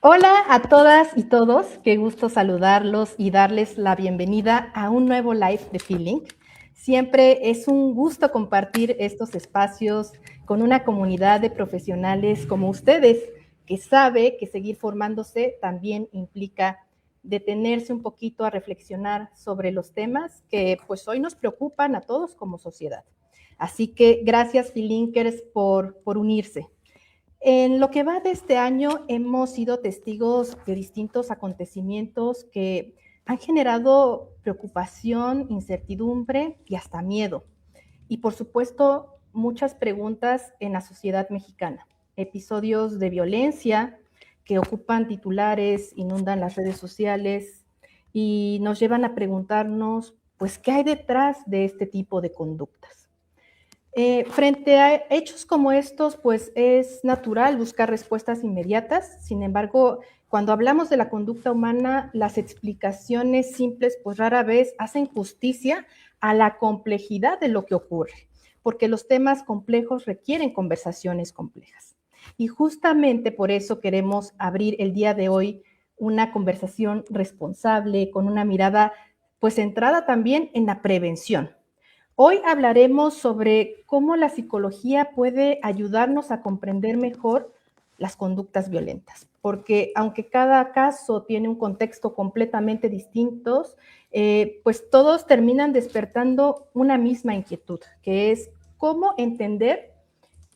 Hola a todas y todos, qué gusto saludarlos y darles la bienvenida a un nuevo live de Feeling. Siempre es un gusto compartir estos espacios con una comunidad de profesionales como ustedes, que sabe que seguir formándose también implica detenerse un poquito a reflexionar sobre los temas que pues hoy nos preocupan a todos como sociedad. Así que gracias, Feelinkers, por unirse. En lo que va de este año hemos sido testigos de distintos acontecimientos que han generado preocupación, incertidumbre y hasta miedo. Y por supuesto, muchas preguntas en la sociedad mexicana. Episodios de violencia que ocupan titulares, inundan las redes sociales y nos llevan a preguntarnos, pues, ¿qué hay detrás de este tipo de conductas? Frente a hechos como estos, pues es natural buscar respuestas inmediatas. Sin embargo, cuando hablamos de la conducta humana, las explicaciones simples, pues rara vez hacen justicia a la complejidad de lo que ocurre, porque los temas complejos requieren conversaciones complejas. Y justamente por eso queremos abrir el día de hoy una conversación responsable, con una mirada, pues centrada también en la prevención. Hoy hablaremos sobre cómo la psicología puede ayudarnos a comprender mejor las conductas violentas, porque aunque cada caso tiene un contexto completamente distinto, pues todos terminan despertando una misma inquietud, que es cómo entender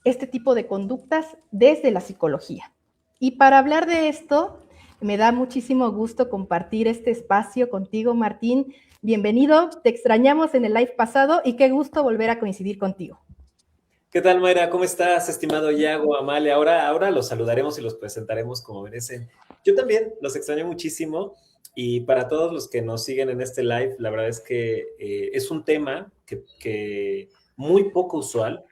este tipo de conductas desde la psicología. Y para hablar de esto, me da muchísimo gusto compartir este espacio contigo, Martín. Bienvenido, te extrañamos en el live pasado y qué gusto volver a coincidir contigo. ¿Qué tal, Mayra? ¿Cómo estás, estimado Yago, Amalia? Ahora los saludaremos y los presentaremos como merecen. Yo también los extraño muchísimo y para todos los que nos siguen en este live, la verdad es que es un tema que muy poco usual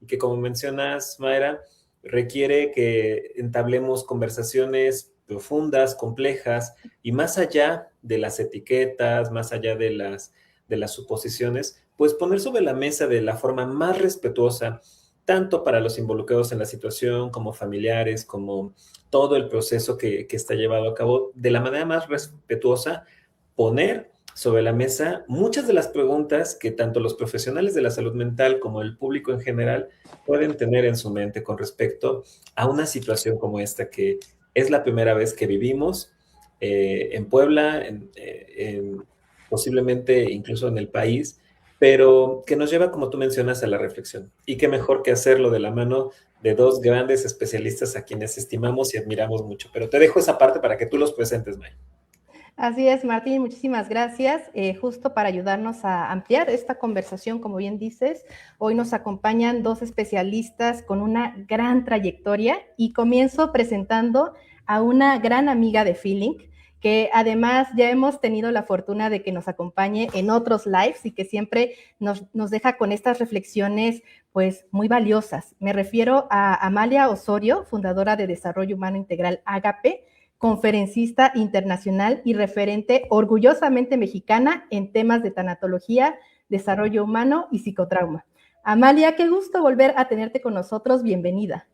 y que como mencionas, Mayra, requiere que entablemos conversaciones profundas, complejas y más allá de las etiquetas, más allá de las suposiciones, pues poner sobre la mesa de la forma más respetuosa, tanto para los involucrados en la situación, como familiares, como todo el proceso que está llevado a cabo, de la manera más respetuosa, poner sobre la mesa muchas de las preguntas que tanto los profesionales de la salud mental como el público en general pueden tener en su mente con respecto a una situación como esta, que es la primera vez que vivimos en Puebla, posiblemente incluso en el país, pero que nos lleva, como tú mencionas, a la reflexión. Y qué mejor que hacerlo de la mano de dos grandes especialistas a quienes estimamos y admiramos mucho. Pero te dejo esa parte para que tú los presentes, May. Así es, Martín, muchísimas gracias. Justo para ayudarnos a ampliar esta conversación, como bien dices, hoy nos acompañan dos especialistas con una gran trayectoria y comienzo presentando a una gran amiga de Feeling, que además ya hemos tenido la fortuna de que nos acompañe en otros lives y que siempre nos deja con estas reflexiones pues muy valiosas. Me refiero a Amalia Osorio, fundadora de Desarrollo Humano Integral Ágape, conferencista internacional y referente orgullosamente mexicana en temas de tanatología, desarrollo humano y psicotrauma. Amalia, qué gusto volver a tenerte con nosotros. Bienvenida.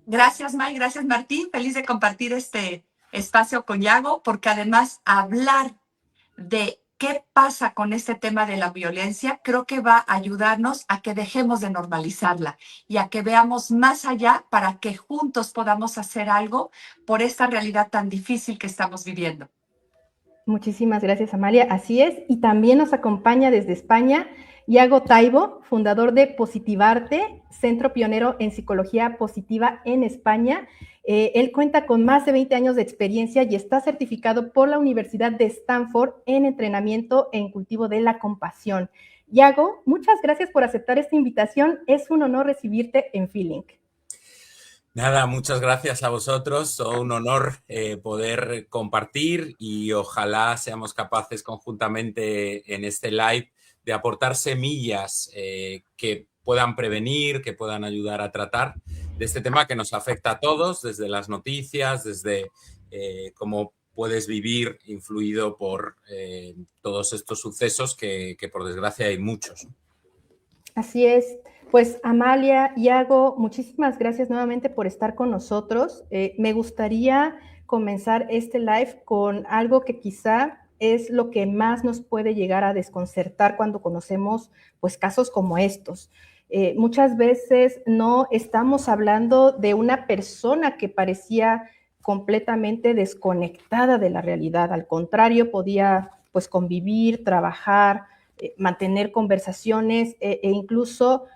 Gracias, May, gracias, Martín. Feliz de compartir este espacio con Yago, porque además hablar de qué pasa con este tema de la violencia creo que va a ayudarnos a que dejemos de normalizarla y a que veamos más allá para que juntos podamos hacer algo por esta realidad tan difícil que estamos viviendo. Muchísimas gracias, Amalia. Así es. Y también nos acompaña desde España Iago Taibo, fundador de Positivarte, centro pionero en psicología positiva en España. Él cuenta con más de 20 años de experiencia y está certificado por la Universidad de Stanford en entrenamiento en cultivo de la compasión. Iago, muchas gracias por aceptar esta invitación. Es un honor recibirte en Feeling. Nada, muchas gracias a vosotros. Un honor poder compartir y ojalá seamos capaces conjuntamente en este live de aportar semillas que puedan prevenir, que puedan ayudar a tratar de este tema que nos afecta a todos, desde las noticias, desde cómo puedes vivir influido por todos estos sucesos que por desgracia hay muchos. Así es. Pues Amalia, Iago, muchísimas gracias nuevamente por estar con nosotros. Me gustaría comenzar este live con algo que quizá es lo que más nos puede llegar a desconcertar cuando conocemos pues casos como estos. Muchas veces no estamos hablando de una persona que parecía completamente desconectada de la realidad, al contrario, podía pues convivir, trabajar, mantener conversaciones e incluso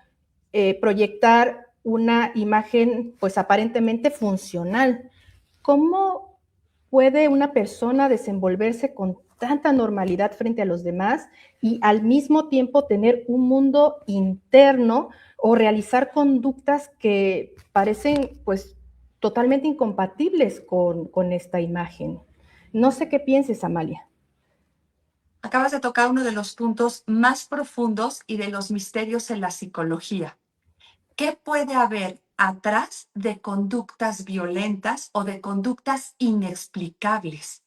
proyectar una imagen pues aparentemente funcional. ¿Cómo puede una persona desenvolverse con tanta normalidad frente a los demás y al mismo tiempo tener un mundo interno o realizar conductas que parecen pues totalmente incompatibles con esta imagen? No sé qué pienses, Amalia. Acabas de tocar uno de los puntos más profundos y de los misterios en la psicología. ¿Qué puede haber atrás de conductas violentas o de conductas inexplicables?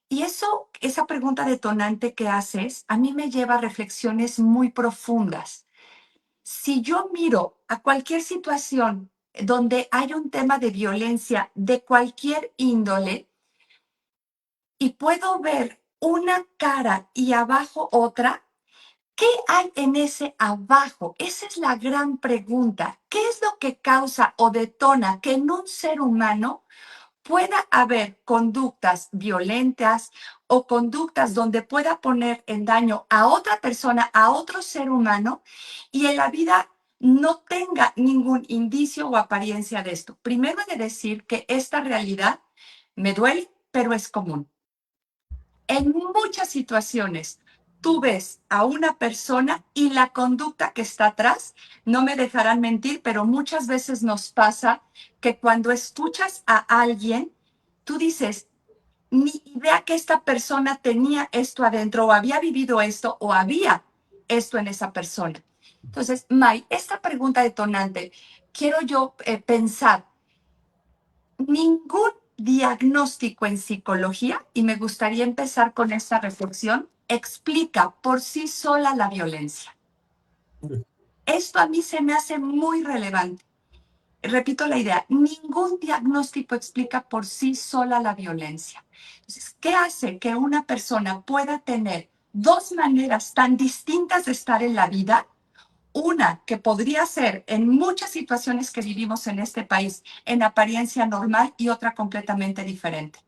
Y esa pregunta detonante que haces, a mí me lleva a reflexiones muy profundas. Si yo miro a cualquier situación donde hay un tema de violencia de cualquier índole y puedo ver una cara y abajo otra, ¿qué hay en ese abajo? Esa es la gran pregunta. ¿Qué es lo que causa o detona que en un ser humano pueda haber conductas violentas o conductas donde pueda poner en daño a otra persona, a otro ser humano, y en la vida no tenga ningún indicio o apariencia de esto? Primero he de decir que esta realidad me duele, pero es común. En muchas situaciones, tú ves a una persona y la conducta que está atrás, no me dejarán mentir, pero muchas veces nos pasa que cuando escuchas a alguien, tú dices, ni idea que esta persona tenía esto adentro, o había vivido esto, o había esto en esa persona. Entonces, May, esta pregunta detonante, quiero yo pensar, ningún diagnóstico en psicología, y me gustaría empezar con esta reflexión, explica por sí sola la violencia. Esto a mí se me hace muy relevante. Repito la idea, ningún diagnóstico explica por sí sola la violencia. Entonces, ¿qué hace que una persona pueda tener dos maneras tan distintas de estar en la vida? Una que podría ser en muchas situaciones que vivimos en este país en apariencia normal y otra completamente diferente.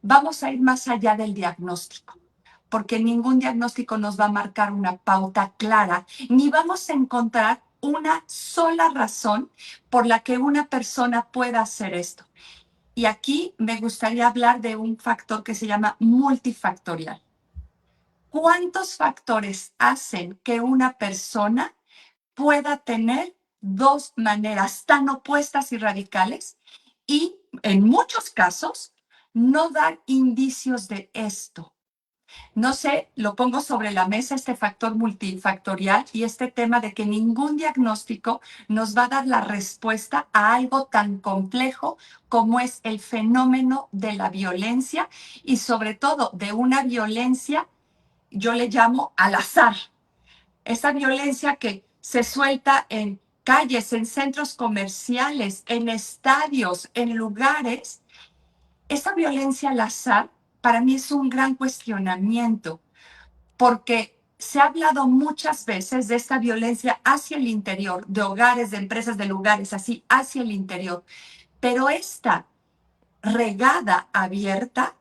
Vamos a ir más allá del diagnóstico, porque ningún diagnóstico nos va a marcar una pauta clara, ni vamos a encontrar una sola razón por la que una persona pueda hacer esto. Y aquí me gustaría hablar de un factor que se llama multifactorial. ¿Cuántos factores hacen que una persona pueda tener dos maneras tan opuestas y radicales y, en muchos casos, no dar indicios de esto? No sé, lo pongo sobre la mesa, este factor multifactorial y este tema de que ningún diagnóstico nos va a dar la respuesta a algo tan complejo como es el fenómeno de la violencia, y sobre todo de una violencia, yo le llamo al azar. Esa violencia que se suelta en calles, en centros comerciales, en estadios, en lugares. Esa violencia al azar para mí es un gran cuestionamiento, porque se ha hablado muchas veces de esta violencia hacia el interior, de hogares, de empresas, de lugares así, hacia el interior. Pero esta regada abierta,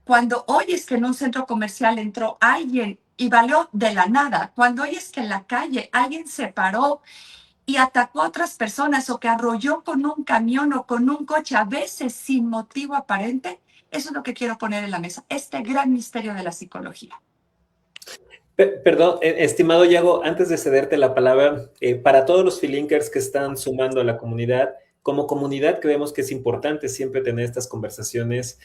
cuando oyes que en un centro comercial entró alguien y valió de la nada, cuando oyes que en la calle alguien se paró y atacó a otras personas, o que arrolló con un camión o con un coche, a veces sin motivo aparente, eso es lo que quiero poner en la mesa, este gran misterio de la psicología. Perdón, estimado Yago, antes de cederte la palabra, para todos los Filinkers que están sumando a la comunidad, como comunidad creemos que es importante siempre tener estas conversaciones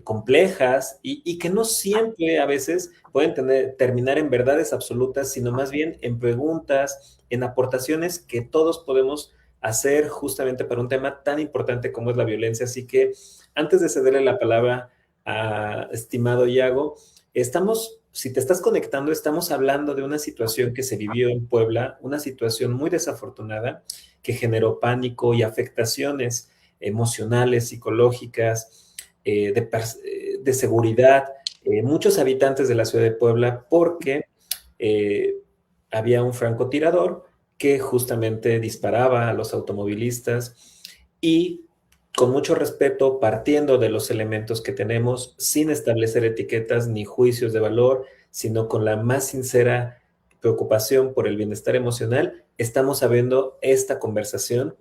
complejas y que no siempre a veces pueden terminar en verdades absolutas, sino más bien en preguntas, en aportaciones que todos podemos hacer justamente para un tema tan importante como es la violencia. Así que antes de cederle la palabra a estimado Yago, estamos si te estás conectando, estamos hablando de una situación que se vivió en Puebla, una situación muy desafortunada que generó pánico y afectaciones emocionales, psicológicas, de seguridad, muchos habitantes de la ciudad de Puebla, porque eh, había un francotirador que justamente disparaba a los automovilistas y con mucho respeto, partiendo de los elementos que tenemos, sin establecer etiquetas ni juicios de valor, sino con la más sincera preocupación por el bienestar emocional, estamos abriendo esta conversación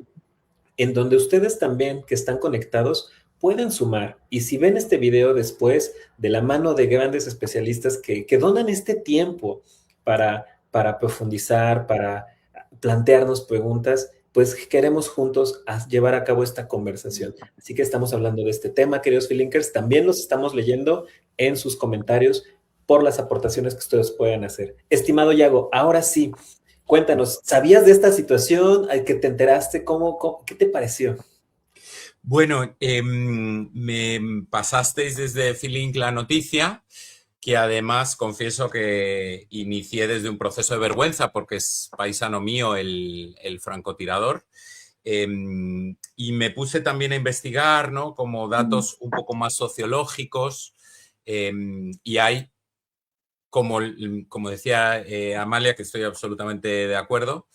en donde ustedes también que están conectados pueden sumar. Y si ven este video después de la mano de grandes especialistas que donan este tiempo para profundizar, para plantearnos preguntas, pues queremos juntos llevar a cabo esta conversación. Así que estamos hablando de este tema, queridos Feelinkers. También los estamos leyendo en sus comentarios por las aportaciones que ustedes puedan hacer. Estimado Yago, ahora sí, cuéntanos, ¿sabías de esta situación? ¿Al que te enteraste? ¿Qué te pareció? Bueno, me pasasteis desde Feelink la noticia, que además confieso que inicié desde un proceso de vergüenza porque es paisano mío el francotirador. Y me puse también a investigar, ¿no? Como datos un poco más sociológicos. Y hay, como decía Amalia, que estoy absolutamente de acuerdo,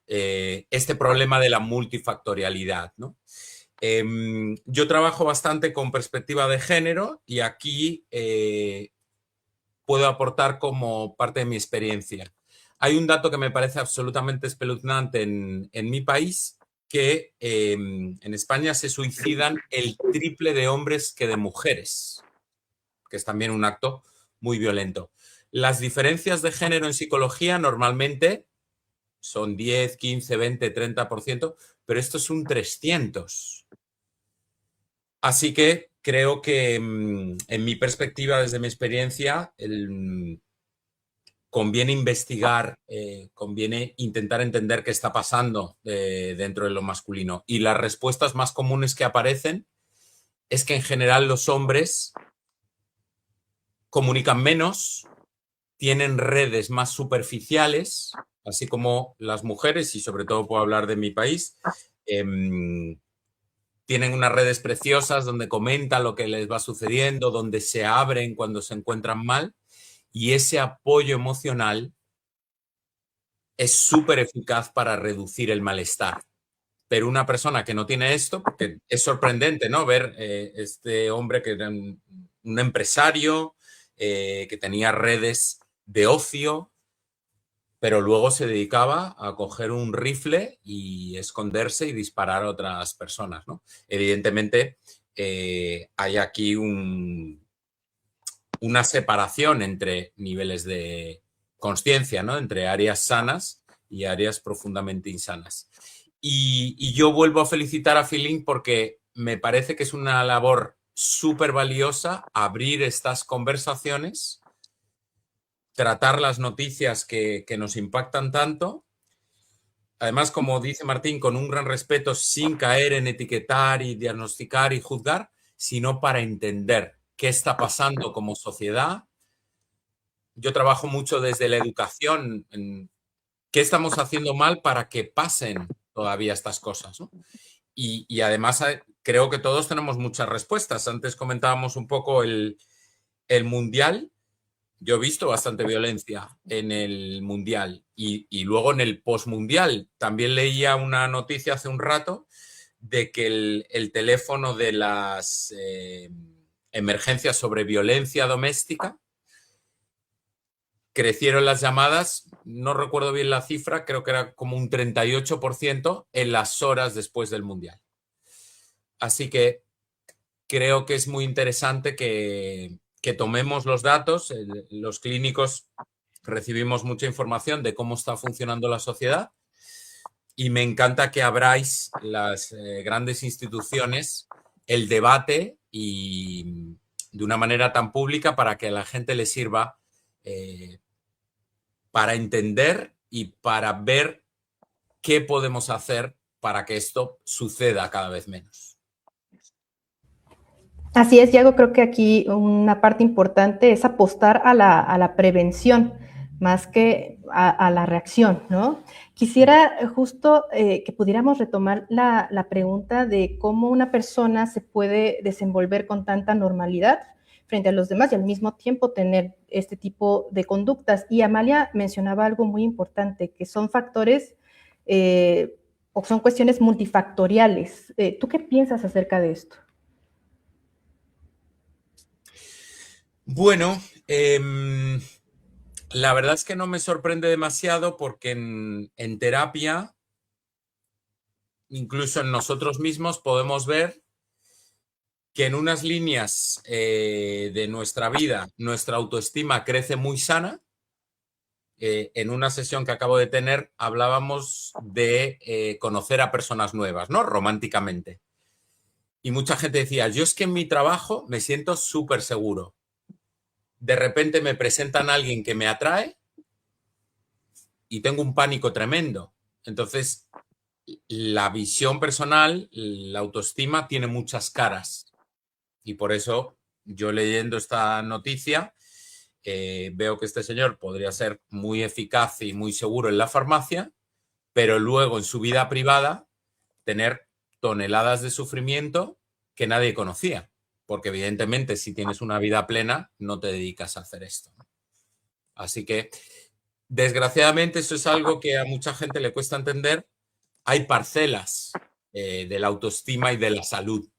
este problema de la multifactorialidad, ¿no? Yo trabajo bastante con perspectiva de género y aquí puedo aportar como parte de mi experiencia. Hay un dato que me parece absolutamente espeluznante en mi país, que en España se suicidan el triple de hombres que de mujeres, que es también un acto muy violento. Las diferencias de género en psicología normalmente son 10, 15, 20, 30%, pero esto es un 300%. Así que creo que, en mi perspectiva, desde mi experiencia, conviene investigar, conviene intentar entender qué está pasando dentro de lo masculino. Y las respuestas más comunes que aparecen es que en general los hombres comunican menos, tienen redes más superficiales, así como las mujeres, y sobre todo puedo hablar de mi país, tienen unas redes preciosas donde comentan lo que les va sucediendo, donde se abren cuando se encuentran mal, y ese apoyo emocional es súper eficaz para reducir el malestar. Pero una persona que no tiene esto, porque es sorprendente, ¿no? Ver este hombre que era un empresario, que tenía redes de ocio, pero luego se dedicaba a coger un rifle y esconderse y disparar a otras personas, ¿no? Evidentemente, hay aquí una separación entre niveles de consciencia, ¿no? Entre áreas sanas y áreas profundamente insanas. Y yo vuelvo a felicitar a Feelink porque me parece que es una labor súper valiosa abrir estas conversaciones, tratar las noticias que nos impactan tanto. Además, como dice Martín, con un gran respeto, sin caer en etiquetar y diagnosticar y juzgar, sino para entender qué está pasando como sociedad. Yo trabajo mucho desde la educación, en qué estamos haciendo mal para que pasen todavía estas cosas, ¿no? Y además creo que todos tenemos muchas respuestas. Antes comentábamos un poco el Mundial. Yo he visto bastante violencia en el Mundial y luego en el postmundial. También leía una noticia hace un rato de que el teléfono de las emergencias sobre violencia doméstica, crecieron las llamadas, no recuerdo bien la cifra, creo que era como un 38% en las horas después del Mundial. Así que creo que es muy interesante que tomemos los datos. Los clínicos recibimos mucha información de cómo está funcionando la sociedad y me encanta que abráis las grandes instituciones el debate y de una manera tan pública para que a la gente le sirva para entender y para ver qué podemos hacer para que esto suceda cada vez menos. Así es, Yago, creo que aquí una parte importante es apostar a la prevención más que a la reacción, ¿no? Quisiera justo que pudiéramos retomar la pregunta de cómo una persona se puede desenvolver con tanta normalidad frente a los demás y al mismo tiempo tener este tipo de conductas. Y Amalia mencionaba algo muy importante, que son factores o son cuestiones multifactoriales. ¿Tú qué piensas acerca de esto? Bueno, la verdad es que no me sorprende demasiado porque en terapia, incluso en nosotros mismos, podemos ver que en unas líneas de nuestra vida nuestra autoestima crece muy sana. En una sesión que acabo de tener hablábamos de conocer a personas nuevas, ¿no? Románticamente. Y mucha gente decía, yo es que en mi trabajo me siento súper seguro. De repente me presentan a alguien que me atrae y tengo un pánico tremendo. Entonces, la visión personal, la autoestima tiene muchas caras. Y por eso yo leyendo esta noticia veo que este señor podría ser muy eficaz y muy seguro en la farmacia, pero luego en su vida privada tener toneladas de sufrimiento que nadie conocía. Porque evidentemente si tienes una vida plena no te dedicas a hacer esto. Así que desgraciadamente eso es algo que a mucha gente le cuesta entender. Hay parcelas de la autoestima y de la salud.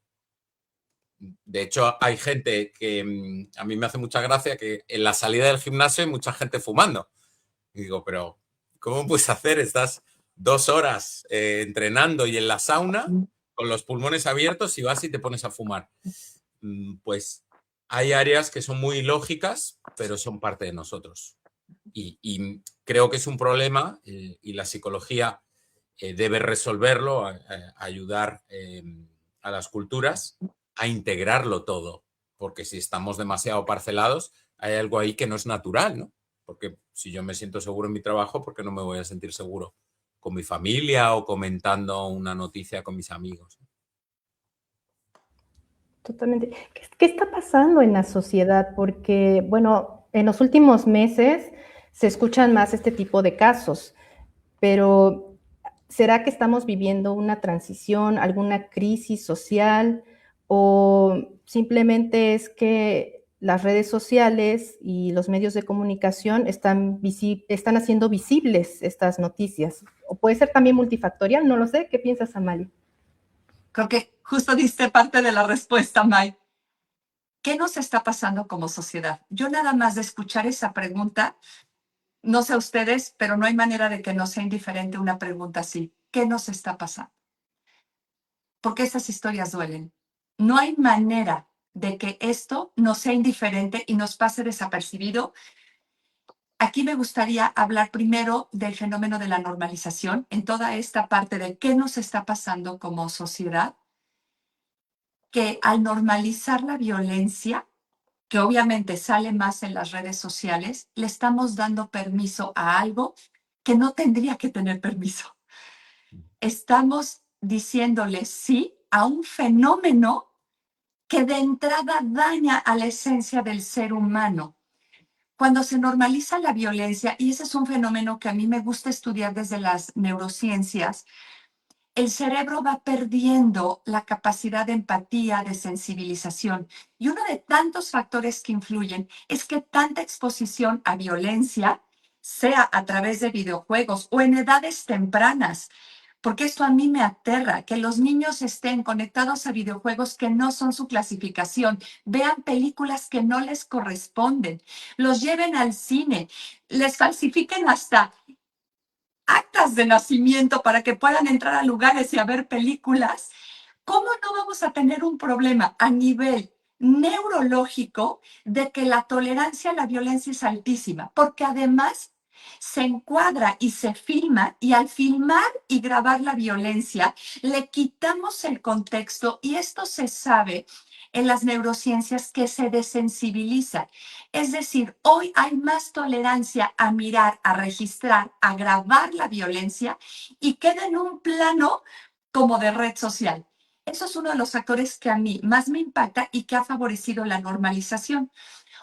De hecho, hay gente que a mí me hace mucha gracia que en la salida del gimnasio hay mucha gente fumando. Y digo, pero ¿cómo puedes hacer? Estás 2 horas entrenando y en la sauna con los pulmones abiertos y vas y te pones a fumar. Pues hay áreas que son muy lógicas, pero son parte de nosotros. Y creo que es un problema y la psicología debe resolverlo, ayudar a las culturas a integrarlo todo, porque si estamos demasiado parcelados, hay algo ahí que no es natural, ¿no? Porque si yo me siento seguro en mi trabajo, ¿por qué no me voy a sentir seguro con mi familia o comentando una noticia con mis amigos? Totalmente. ¿Qué está pasando en la sociedad? Porque, bueno, en los últimos meses se escuchan más este tipo de casos, pero ¿será que estamos viviendo una transición, alguna crisis social o simplemente es que las redes sociales y los medios de comunicación están haciendo visibles estas noticias? O puede ser también multifactorial, no lo sé. ¿Qué piensas, Amalia? Creo que justo diste parte de la respuesta, May. ¿Qué nos está pasando como sociedad? Yo nada más de escuchar esa pregunta, no sé ustedes, pero no hay manera de que no sea indiferente una pregunta así. ¿Qué nos está pasando? Porque estas historias duelen. No hay manera de que esto no sea indiferente y nos pase desapercibido. Aquí me gustaría hablar primero del fenómeno de la normalización en toda esta parte de qué nos está pasando como sociedad, que al normalizar la violencia, que obviamente sale más en las redes sociales, le estamos dando permiso a algo que no tendría que tener permiso. Estamos diciéndole sí a un fenómeno que de entrada daña a la esencia del ser humano. Cuando se normaliza la violencia, y ese es un fenómeno que a mí me gusta estudiar desde las neurociencias, el cerebro va perdiendo la capacidad de empatía, de sensibilización. Y uno de tantos factores que influyen es que tanta exposición a violencia, sea a través de videojuegos o en edades tempranas, porque esto a mí me aterra, que los niños estén conectados a videojuegos que no son su clasificación, vean películas que no les corresponden, los lleven al cine, les falsifiquen hasta actas de nacimiento para que puedan entrar a lugares y a ver películas. ¿Cómo no vamos a tener un problema a nivel neurológico de que la tolerancia a la violencia es altísima? Porque además se encuadra y se filma, y al filmar y grabar la violencia le quitamos el contexto, y esto se sabe en las neurociencias, que se desensibiliza. Es decir, hoy hay más tolerancia a mirar, a registrar, a grabar la violencia, y queda en un plano como de red social. Eso es uno de los factores que a mí más me impacta y que ha favorecido la normalización.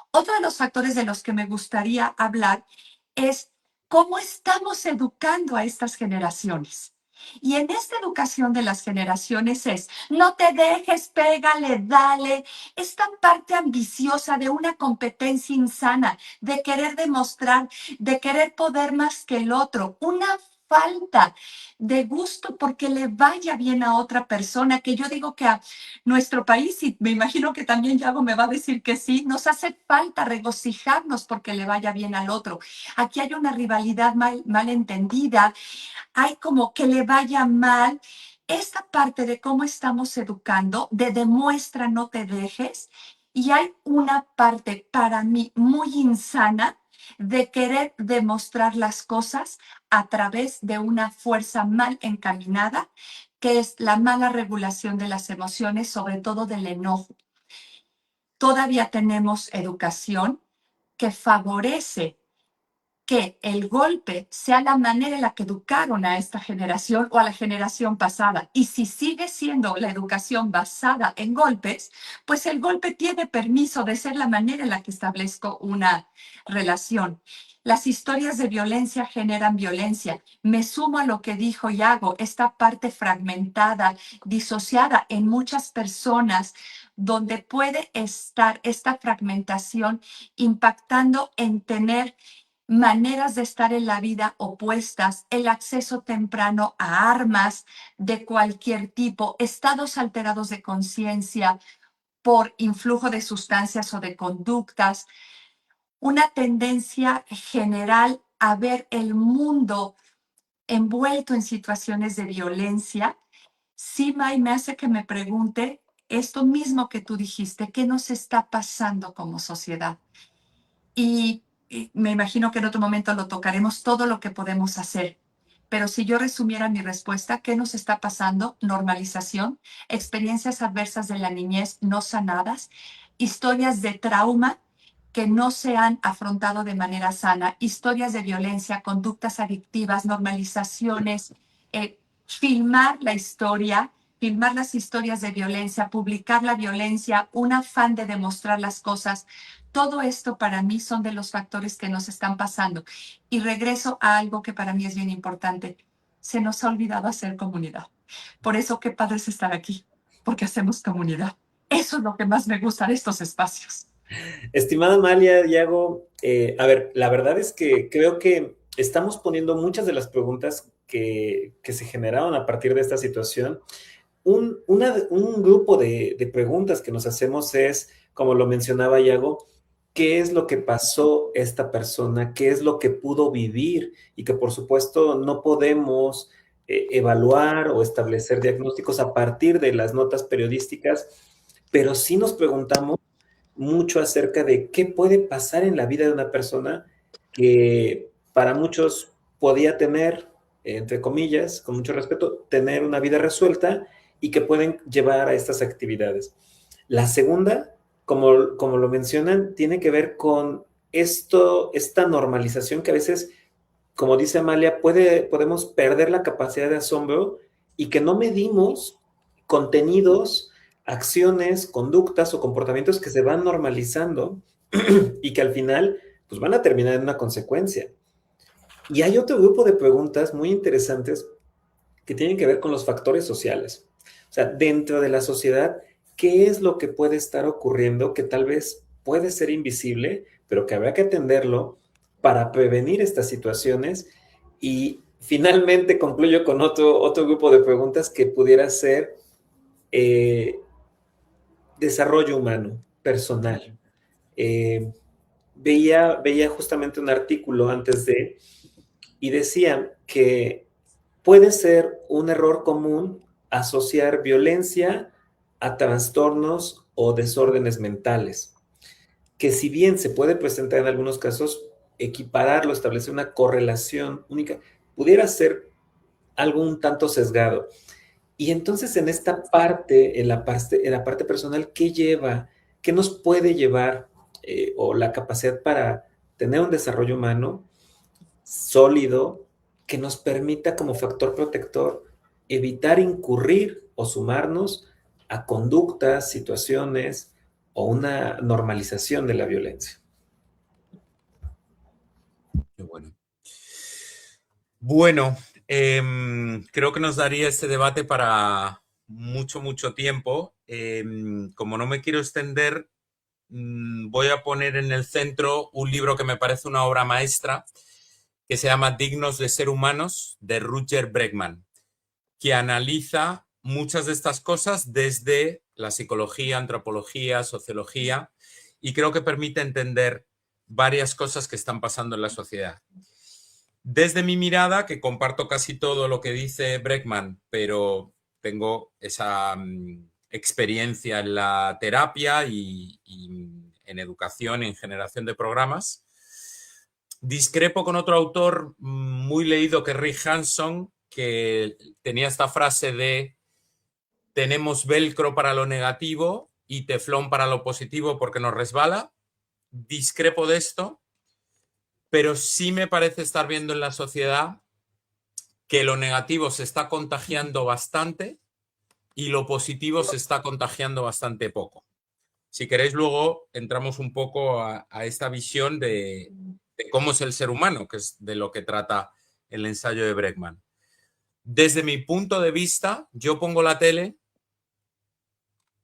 Otro de los factores de los que me gustaría hablar es cómo estamos educando a estas generaciones. Y en esta educación de las generaciones es, no te dejes, pégale, dale. Esta parte ambiciosa de una competencia insana, de querer demostrar, de querer poder más que el otro. Una falta de gusto porque le vaya bien a otra persona, que yo digo que a nuestro país, y me imagino que también Yago me va a decir que sí, nos hace falta regocijarnos porque le vaya bien al otro. Aquí hay una rivalidad mal entendida, hay como que le vaya mal. Esta parte de cómo estamos educando, de demuestra, no te dejes, y hay una parte para mí muy insana de querer demostrar las cosas a través de una fuerza mal encaminada, que es la mala regulación de las emociones, sobre todo del enojo. Todavía tenemos educación que favorece que el golpe sea la manera en la que educaron a esta generación o a la generación pasada. Y si sigue siendo la educación basada en golpes, pues el golpe tiene permiso de ser la manera en la que establezco una relación. Las historias de violencia generan violencia. Me sumo a lo que dijo Yago, esta parte fragmentada, disociada en muchas personas, donde puede estar esta fragmentación impactando en tener maneras de estar en la vida opuestas, el acceso temprano a armas de cualquier tipo, estados alterados de conciencia por influjo de sustancias o de conductas, una tendencia general a ver el mundo envuelto en situaciones de violencia. Sí, May, me hace que me pregunte esto mismo que tú dijiste, ¿qué nos está pasando como sociedad? Y me imagino que en otro momento lo tocaremos, todo lo que podemos hacer. Pero si yo resumiera mi respuesta, ¿qué nos está pasando? Normalización, experiencias adversas de la niñez no sanadas, historias de trauma que no se han afrontado de manera sana, historias de violencia, conductas adictivas, normalizaciones, filmar la historia, filmar las historias de violencia, publicar la violencia, un afán de demostrar las cosas. Todo esto para mí son de los factores que nos están pasando. Y regreso a algo que para mí es bien importante. Se nos ha olvidado hacer comunidad. Por eso qué padre es estar aquí, porque hacemos comunidad. Eso es lo que más me gusta de estos espacios. Estimada Amalia, Yago, a ver, la verdad es que creo que estamos poniendo muchas de las preguntas que se generaron a partir de esta situación. Un grupo de preguntas que nos hacemos es, como lo mencionaba Yago, ¿qué es lo que pasó esta persona? ¿Qué es lo que pudo vivir? Y que por supuesto no podemos evaluar o establecer diagnósticos a partir de las notas periodísticas, pero sí nos preguntamos mucho acerca de qué puede pasar en la vida de una persona que para muchos podía tener, entre comillas, con mucho respeto, tener una vida resuelta y que pueden llevar a estas actividades. La segunda, como lo mencionan, tiene que ver con esta normalización que a veces, como dice Amalia, podemos perder la capacidad de asombro y que no medimos contenidos, acciones, conductas o comportamientos que se van normalizando y que al final pues van a terminar en una consecuencia. Y hay otro grupo de preguntas muy interesantes que tienen que ver con los factores sociales. O sea, dentro de la sociedad, ¿qué es lo que puede estar ocurriendo que tal vez puede ser invisible, pero que habrá que atenderlo para prevenir estas situaciones? Y finalmente concluyo con otro grupo de preguntas que pudiera ser desarrollo humano, personal. Veía justamente un artículo antes y decía que puede ser un error común asociar violencia a trastornos o desórdenes mentales, que si bien se puede presentar en algunos casos, equipararlo, establecer una correlación única, pudiera ser algo un tanto sesgado. Y entonces en esta parte, en la parte personal, ¿qué nos puede llevar o la capacidad para tener un desarrollo humano sólido que nos permita como factor protector evitar incurrir o sumarnos a conductas, situaciones o una normalización de la violencia. Qué bueno. Bueno, creo que nos daría este debate para mucho, mucho tiempo. Como no me quiero extender, voy a poner en el centro un libro que me parece una obra maestra, que se llama Dignos de ser humanos, de Rutger Bregman, que analiza muchas de estas cosas desde la psicología, antropología, sociología, y creo que permite entender varias cosas que están pasando en la sociedad. Desde mi mirada, que comparto casi todo lo que dice Bregman, pero tengo esa experiencia en la terapia y en educación, en generación de programas, discrepo con otro autor muy leído que es Rick Hanson, que tenía esta frase de tenemos velcro para lo negativo y teflón para lo positivo porque nos resbala. Discrepo de esto, pero sí me parece estar viendo en la sociedad que lo negativo se está contagiando bastante y lo positivo se está contagiando bastante poco. Si queréis, luego entramos un poco a esta visión de cómo es el ser humano, que es de lo que trata el ensayo de Bregman. Desde mi punto de vista, yo pongo la tele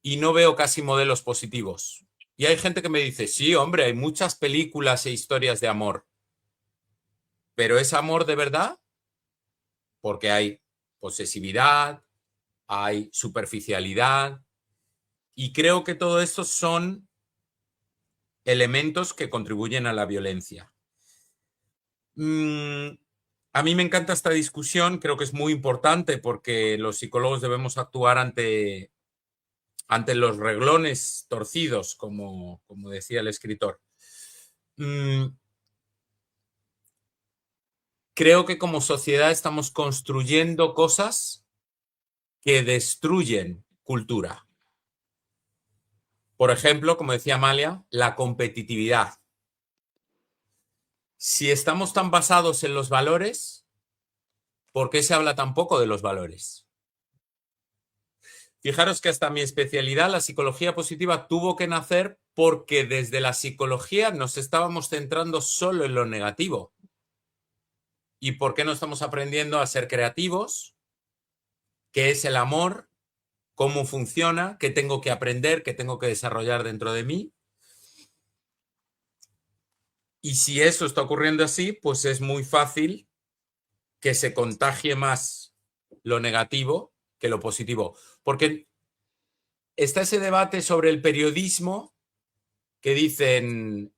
y no veo casi modelos positivos. Y hay gente que me dice, sí, hombre, hay muchas películas e historias de amor. ¿Pero es amor de verdad? Porque hay posesividad, hay superficialidad, y creo que todo esto son elementos que contribuyen a la violencia. A mí me encanta esta discusión, creo que es muy importante porque los psicólogos debemos actuar ante los reglones torcidos, como decía el escritor. Creo que como sociedad estamos construyendo cosas que destruyen cultura. Por ejemplo, como decía Amalia, la competitividad. Si estamos tan basados en los valores, ¿por qué se habla tan poco de los valores? Fijaros que hasta mi especialidad, la psicología positiva, tuvo que nacer porque desde la psicología nos estábamos centrando solo en lo negativo. ¿Y por qué no estamos aprendiendo a ser creativos? ¿Qué es el amor? ¿Cómo funciona? ¿Qué tengo que aprender? ¿Qué tengo que desarrollar dentro de mí? Y si eso está ocurriendo así, pues es muy fácil que se contagie más lo negativo que lo positivo. Porque está ese debate sobre el periodismo que dicen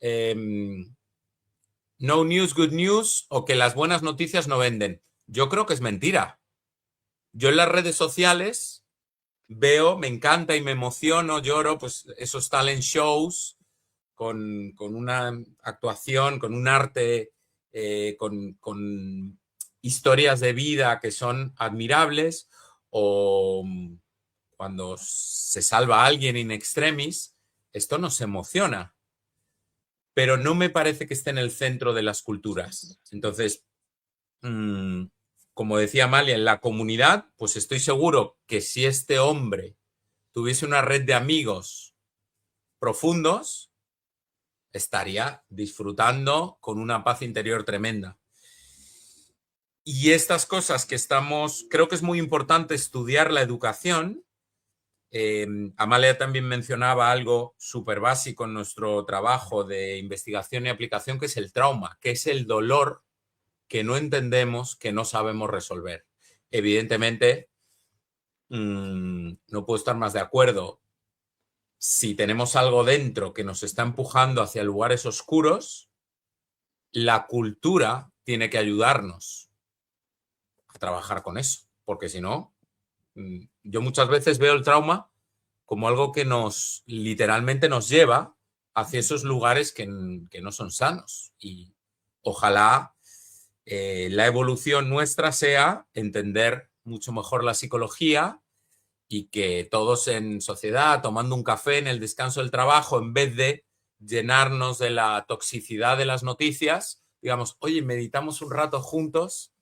no news, good news, o que las buenas noticias no venden. Yo creo que es mentira. Yo en las redes sociales veo, me encanta y me emociono, lloro, pues esos talent shows con una actuación, con un arte, con historias de vida que son admirables, o cuando se salva a alguien in extremis, esto nos emociona, pero no me parece que esté en el centro de las culturas. Entonces, como decía Amalia, en la comunidad, pues estoy seguro que si este hombre tuviese una red de amigos profundos, estaría disfrutando con una paz interior tremenda. Y estas cosas que creo que es muy importante estudiar la educación. Amalia también mencionaba algo súper básico en nuestro trabajo de investigación y aplicación, que es el trauma, que es el dolor que no entendemos, que no sabemos resolver. Evidentemente, no puedo estar más de acuerdo. Si tenemos algo dentro que nos está empujando hacia lugares oscuros, la cultura tiene que ayudarnos a trabajar con eso, porque si no, yo muchas veces veo el trauma como algo que literalmente nos lleva hacia esos lugares que no son sanos. Y ojalá la evolución nuestra sea entender mucho mejor la psicología y que todos en sociedad, tomando un café en el descanso del trabajo, en vez de llenarnos de la toxicidad de las noticias, digamos, oye, meditamos un rato juntos,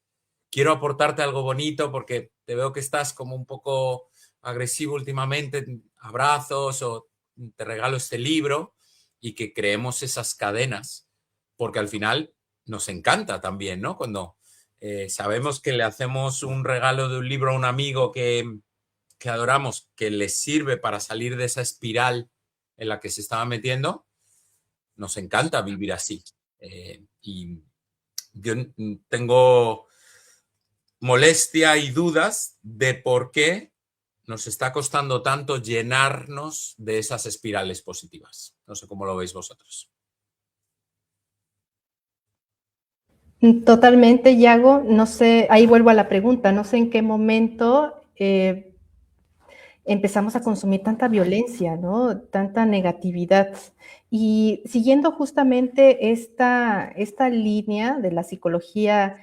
quiero aportarte algo bonito porque te veo que estás como un poco agresivo últimamente, abrazos o te regalo este libro y que creemos esas cadenas, porque al final nos encanta también, ¿no? Cuando sabemos que le hacemos un regalo de un libro a un amigo que adoramos, que le sirve para salir de esa espiral en la que se estaba metiendo, nos encanta vivir así. Y yo tengo molestia y dudas de por qué nos está costando tanto llenarnos de esas espirales positivas. No sé cómo lo veis vosotros. Totalmente, Yago. No sé, ahí vuelvo a la pregunta, no sé en qué momento empezamos a consumir tanta violencia, ¿no? Tanta negatividad. Y siguiendo justamente esta línea de la psicología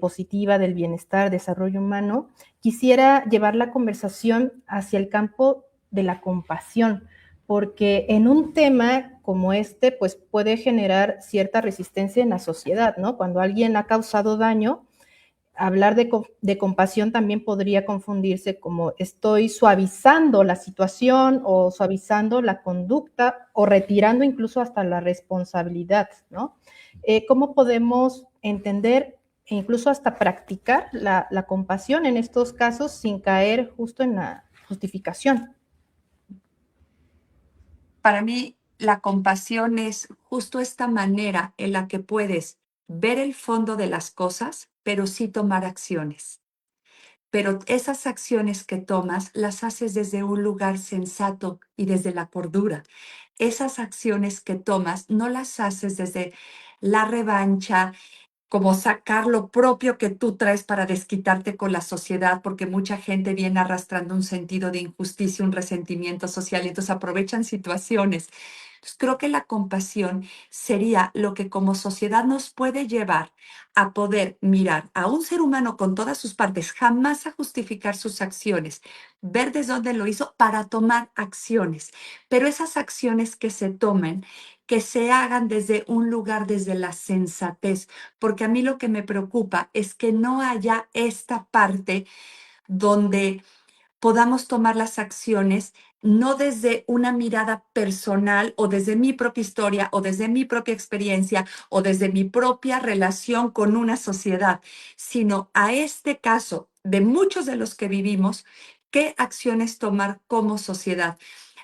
positiva, del bienestar, desarrollo humano, quisiera llevar la conversación hacia el campo de la compasión, porque en un tema como este, pues puede generar cierta resistencia en la sociedad, ¿no? Cuando alguien ha causado daño, hablar de compasión también podría confundirse como estoy suavizando la situación o suavizando la conducta o retirando incluso hasta la responsabilidad, ¿no? ¿Cómo podemos entender e incluso hasta practicar la compasión en estos casos sin caer justo en la justificación? Para mí, la compasión es justo esta manera en la que puedes ver el fondo de las cosas, pero sí tomar acciones. Pero esas acciones que tomas las haces desde un lugar sensato y desde la cordura. Esas acciones que tomas no las haces desde la revancha, como sacar lo propio que tú traes para desquitarte con la sociedad, porque mucha gente viene arrastrando un sentido de injusticia, un resentimiento social, y entonces aprovechan situaciones. Entonces, creo que la compasión sería lo que como sociedad nos puede llevar a poder mirar a un ser humano con todas sus partes, jamás a justificar sus acciones, ver desde dónde lo hizo para tomar acciones, pero esas acciones que se tomen, que se hagan desde un lugar, desde la sensatez, porque a mí lo que me preocupa es que no haya esta parte donde podamos tomar las acciones no desde una mirada personal o desde mi propia historia o desde mi propia experiencia o desde mi propia relación con una sociedad, sino a este caso de muchos de los que vivimos, qué acciones tomar como sociedad.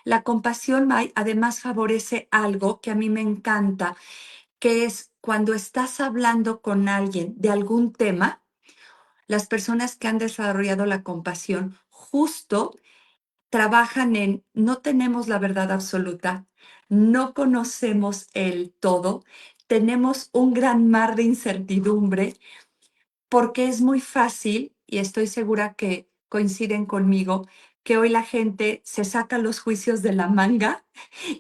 La compasión, May, además favorece algo que a mí me encanta, que es cuando estás hablando con alguien de algún tema, las personas que han desarrollado la compasión justo trabajan en no tenemos la verdad absoluta, no conocemos el todo, tenemos un gran mar de incertidumbre, porque es muy fácil, y estoy segura que coinciden conmigo, que hoy la gente se saca los juicios de la manga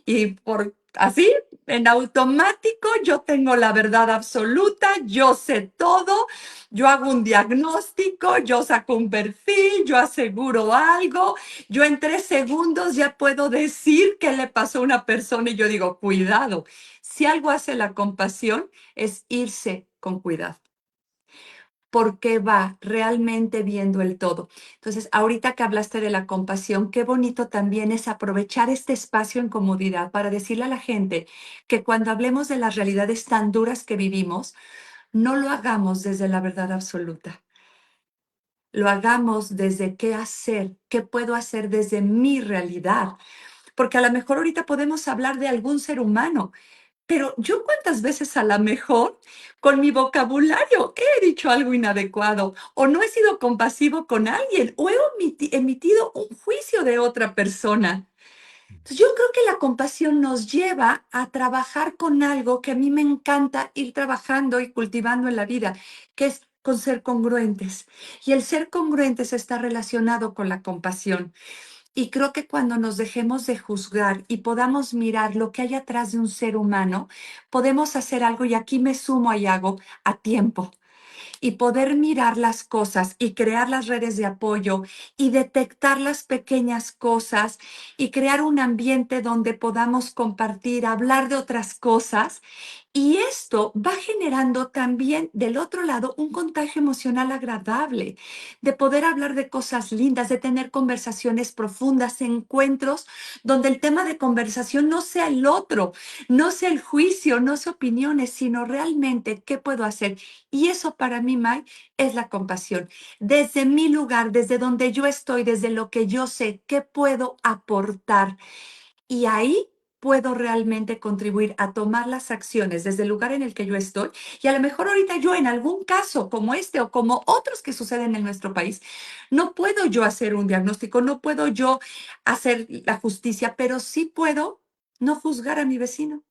y por así, en automático, yo tengo la verdad absoluta, yo sé todo, yo hago un diagnóstico, yo saco un perfil, yo aseguro algo, yo en 3 segundos ya puedo decir qué le pasó a una persona y yo digo, cuidado, si algo hace la compasión es irse con cuidado, porque va realmente viendo el todo. Entonces, ahorita que hablaste de la compasión, qué bonito también es aprovechar este espacio en comodidad para decirle a la gente que cuando hablemos de las realidades tan duras que vivimos, no lo hagamos desde la verdad absoluta. Lo hagamos desde qué hacer, qué puedo hacer desde mi realidad. Porque a lo mejor ahorita podemos hablar de algún ser humano, pero yo cuántas veces a lo mejor con mi vocabulario he dicho algo inadecuado o no he sido compasivo con alguien o he emitido un juicio de otra persona. Entonces, yo creo que la compasión nos lleva a trabajar con algo que a mí me encanta ir trabajando y cultivando en la vida, que es con ser congruentes. Y el ser congruentes está relacionado con la compasión. Y creo que cuando nos dejemos de juzgar y podamos mirar lo que hay atrás de un ser humano, podemos hacer algo, y aquí me sumo a Yago, a tiempo, y poder mirar las cosas y crear las redes de apoyo y detectar las pequeñas cosas y crear un ambiente donde podamos compartir, hablar de otras cosas Y esto va generando también del otro lado un contagio emocional agradable, de poder hablar de cosas lindas, de tener conversaciones profundas, encuentros donde el tema de conversación no sea el otro, no sea el juicio, no sea opiniones, sino realmente qué puedo hacer. Y eso para mí, May, es la compasión. Desde mi lugar, desde donde yo estoy, desde lo que yo sé, qué puedo aportar. Y ahí puedo realmente contribuir a tomar las acciones desde el lugar en el que yo estoy. Y a lo mejor ahorita yo en algún caso como este o como otros que suceden en nuestro país, no puedo yo hacer un diagnóstico, no puedo yo hacer la justicia, pero sí puedo no juzgar a mi vecino.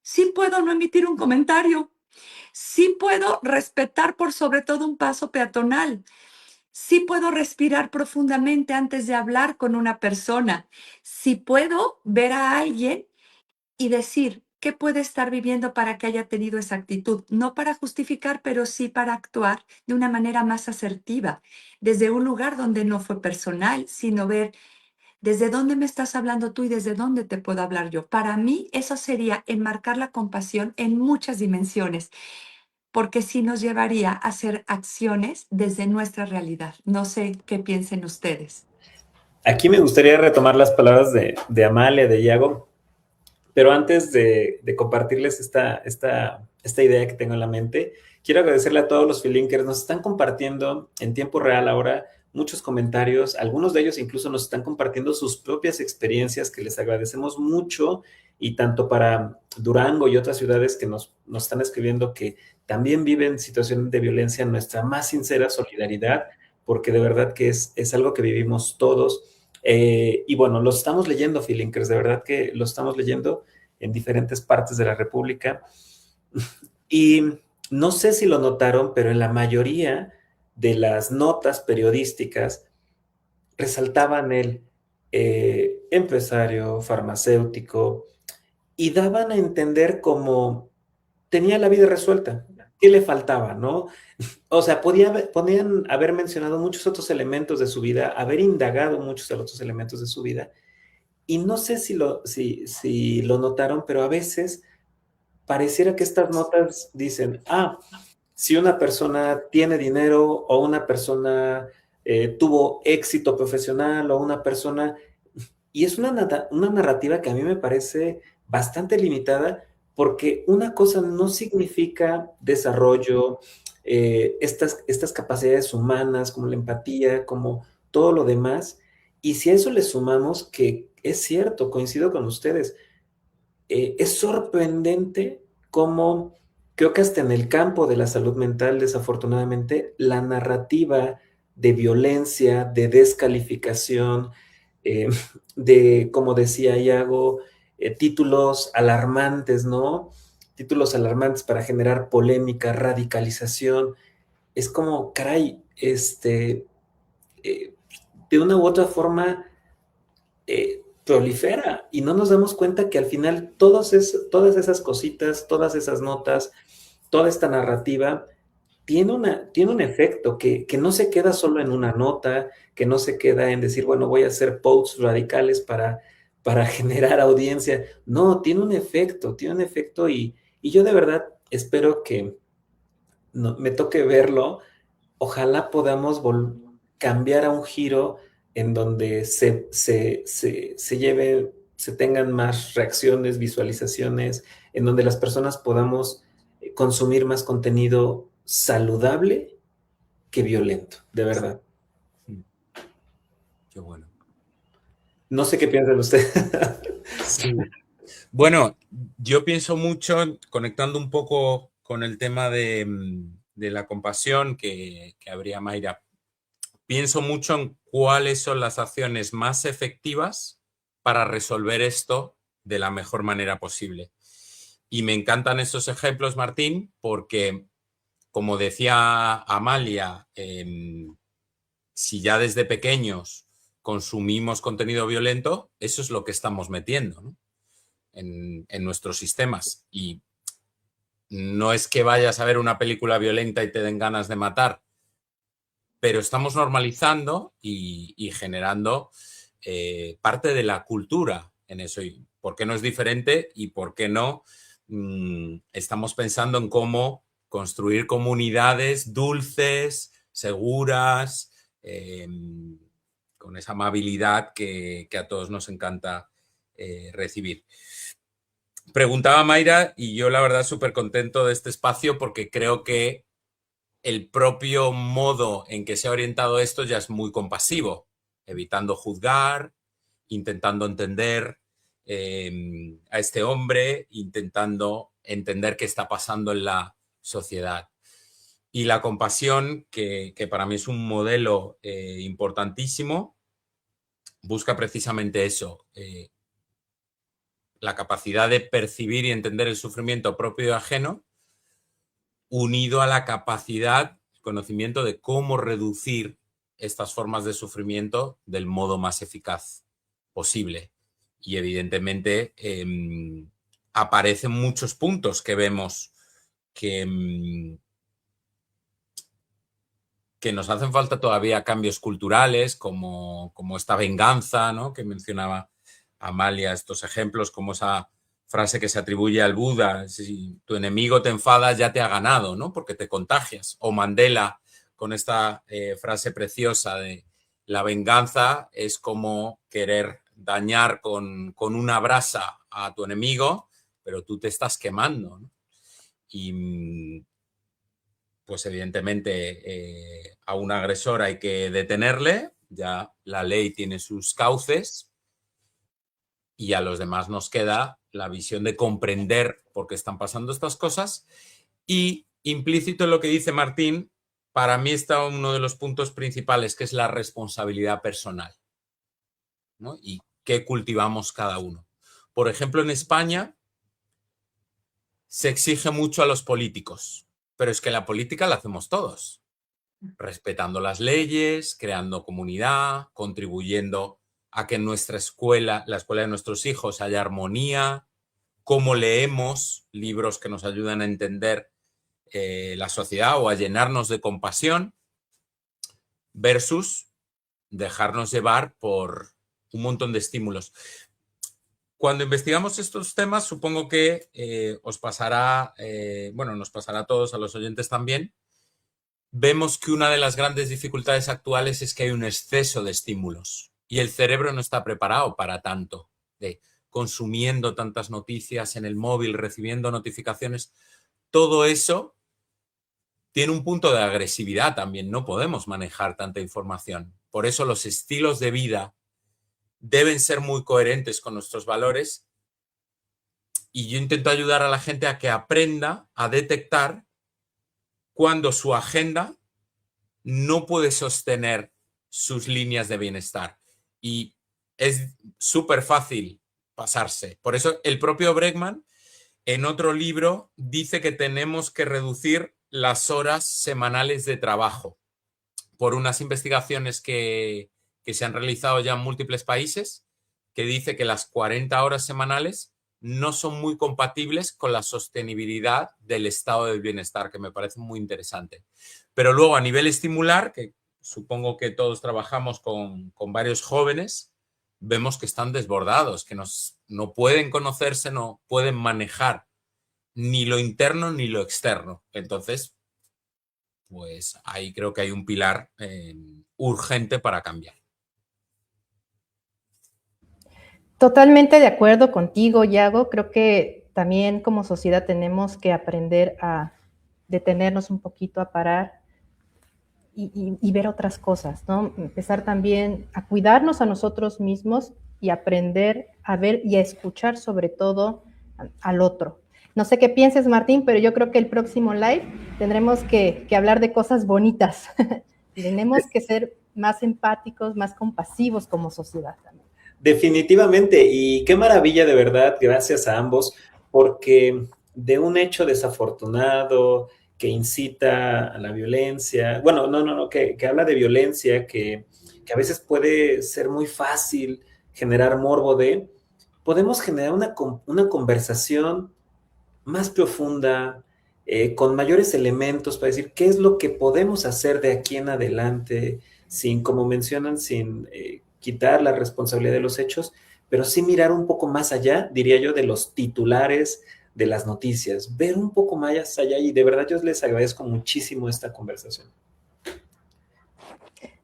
Sí puedo no emitir un comentario. Sí puedo respetar por sobre todo un paso peatonal. Sí puedo respirar profundamente antes de hablar con una persona. Sí puedo ver a alguien y decir qué puede estar viviendo para que haya tenido esa actitud. No para justificar, pero sí para actuar de una manera más asertiva, desde un lugar donde no fue personal, sino ver desde dónde me estás hablando tú y desde dónde te puedo hablar yo. Para mí eso sería enmarcar la compasión en muchas dimensiones, porque sí nos llevaría a hacer acciones desde nuestra realidad. No sé qué piensen ustedes. Aquí me gustaría retomar las palabras de Amalia, de Iago, pero antes de compartirles esta idea que tengo en la mente, quiero agradecerle a todos los Filinkers. Nos están compartiendo en tiempo real ahora muchos comentarios. Algunos de ellos incluso nos están compartiendo sus propias experiencias, que les agradecemos mucho. Y tanto para Durango y otras ciudades que nos están escribiendo que también viven situaciones de violencia, nuestra más sincera solidaridad, porque de verdad que es algo que vivimos todos. Y bueno, lo estamos leyendo, Filinkers, de verdad que lo estamos leyendo en diferentes partes de la República. Y no sé si lo notaron, pero en la mayoría de las notas periodísticas resaltaban el empresario, farmacéutico, y daban a entender como tenía la vida resuelta. ¿Qué le faltaba, no? O sea, podían haber mencionado muchos otros elementos de su vida, haber indagado muchos otros elementos de su vida, y no sé si lo notaron, pero a veces pareciera que estas notas dicen, si una persona tiene dinero o una persona tuvo éxito profesional o una persona... Y es una narrativa que a mí me parece bastante limitada porque una cosa no significa desarrollo, estas capacidades humanas como la empatía, como todo lo demás. Y si a eso le sumamos que es cierto, coincido con ustedes, es sorprendente cómo creo que hasta en el campo de la salud mental, desafortunadamente, la narrativa de violencia, de descalificación, eh, de, como decía Iago, títulos alarmantes, ¿no? Títulos alarmantes para generar polémica, radicalización. Es como, caray, de una u otra forma prolifera y no nos damos cuenta que al final todas esas cositas, todas esas notas, toda esta narrativa tiene un efecto que no se queda solo en una nota, que no se queda en decir, bueno, voy a hacer posts radicales para generar audiencia. No, tiene un efecto y yo de verdad espero que me toque verlo. Ojalá podamos cambiar a un giro en donde se tengan más reacciones, visualizaciones, en donde las personas podamos consumir más contenido saludable que violento, de verdad. Qué bueno. No sé qué piensan ustedes. Sí. Bueno, yo pienso mucho, conectando un poco con el tema de la compasión que habría Mayra, pienso mucho en cuáles son las acciones más efectivas para resolver esto de la mejor manera posible. Y me encantan esos ejemplos, Martín, porque, como decía Amalia, si ya desde pequeños consumimos contenido violento, eso es lo que estamos metiendo, ¿no? en nuestros sistemas. Y no es que vayas a ver una película violenta y te den ganas de matar, pero estamos normalizando y generando parte de la cultura en eso. ¿Y por qué no es diferente y por qué no estamos pensando en cómo construir comunidades dulces, seguras, con esa amabilidad que a todos nos encanta recibir. Preguntaba Mayra y yo la verdad súper contento de este espacio porque creo que el propio modo en que se ha orientado esto ya es muy compasivo, evitando juzgar, intentando entender a este hombre, intentando entender qué está pasando en la sociedad. Y la compasión, que para mí es un modelo importantísimo, busca precisamente eso, la capacidad de percibir y entender el sufrimiento propio y ajeno, unido a la capacidad, conocimiento de cómo reducir estas formas de sufrimiento del modo más eficaz posible. Y evidentemente aparecen muchos puntos que vemos que nos hacen falta todavía cambios culturales, como esta venganza, ¿no?, que mencionaba Amalia, estos ejemplos, como esa frase que se atribuye al Buda: si tu enemigo te enfada, ya te ha ganado, ¿no?, porque te contagias. O Mandela, con esta frase preciosa de la venganza es como querer dañar con una brasa a tu enemigo, pero tú te estás quemando, ¿no? Y pues evidentemente a un agresor hay que detenerle, ya la ley tiene sus cauces, y a los demás nos queda la visión de comprender por qué están pasando estas cosas. Y implícito en lo que dice Martín, para mí está uno de los puntos principales, que es la responsabilidad personal, ¿no? Y qué cultivamos cada uno. Por ejemplo, en España se exige mucho a los políticos, pero es que la política la hacemos todos, respetando las leyes, creando comunidad, contribuyendo a que en nuestra escuela, la escuela de nuestros hijos, haya armonía, cómo leemos libros que nos ayudan a entender la sociedad o a llenarnos de compasión, versus dejarnos llevar por un montón de estímulos. Cuando investigamos estos temas, supongo que os pasará, bueno, nos pasará a todos, a los oyentes también, vemos que una de las grandes dificultades actuales es que hay un exceso de estímulos y el cerebro no está preparado para tanto, de consumiendo tantas noticias en el móvil, recibiendo notificaciones. Todo eso tiene un punto de agresividad también, no podemos manejar tanta información. Por eso los estilos de vida deben ser muy coherentes con nuestros valores, y yo intento ayudar a la gente a que aprenda a detectar cuando su agenda no puede sostener sus líneas de bienestar. Y es súper fácil pasarse. Por eso el propio Bregman, en otro libro, dice que tenemos que reducir las horas semanales de trabajo por unas investigaciones que se han realizado ya en múltiples países, que dice que las 40 horas semanales no son muy compatibles con la sostenibilidad del estado del bienestar, que me parece muy interesante. Pero luego, a nivel estimular, que supongo que todos trabajamos con varios jóvenes, vemos que están desbordados, que no pueden conocerse, no pueden manejar ni lo interno ni lo externo. Entonces, pues ahí creo que hay un pilar urgente para cambiar. Totalmente de acuerdo contigo, Yago. Creo que también como sociedad tenemos que aprender a detenernos un poquito, a parar y ver otras cosas, ¿no? Empezar también a cuidarnos a nosotros mismos y aprender a ver y a escuchar sobre todo al otro. No sé qué pienses, Martín, pero yo creo que el próximo live tendremos que hablar de cosas bonitas. Tenemos que ser más empáticos, más compasivos como sociedad también. Definitivamente, y qué maravilla de verdad, gracias a ambos, porque de un hecho desafortunado que incita a la violencia, bueno, que habla de violencia, que a veces puede ser muy fácil generar morbo podemos generar una conversación más profunda, con mayores elementos para decir qué es lo que podemos hacer de aquí en adelante, sin, como mencionan, sin quitar la responsabilidad de los hechos, pero sí mirar un poco más allá, diría yo, de los titulares, de las noticias, ver un poco más allá, y de verdad yo les agradezco muchísimo esta conversación.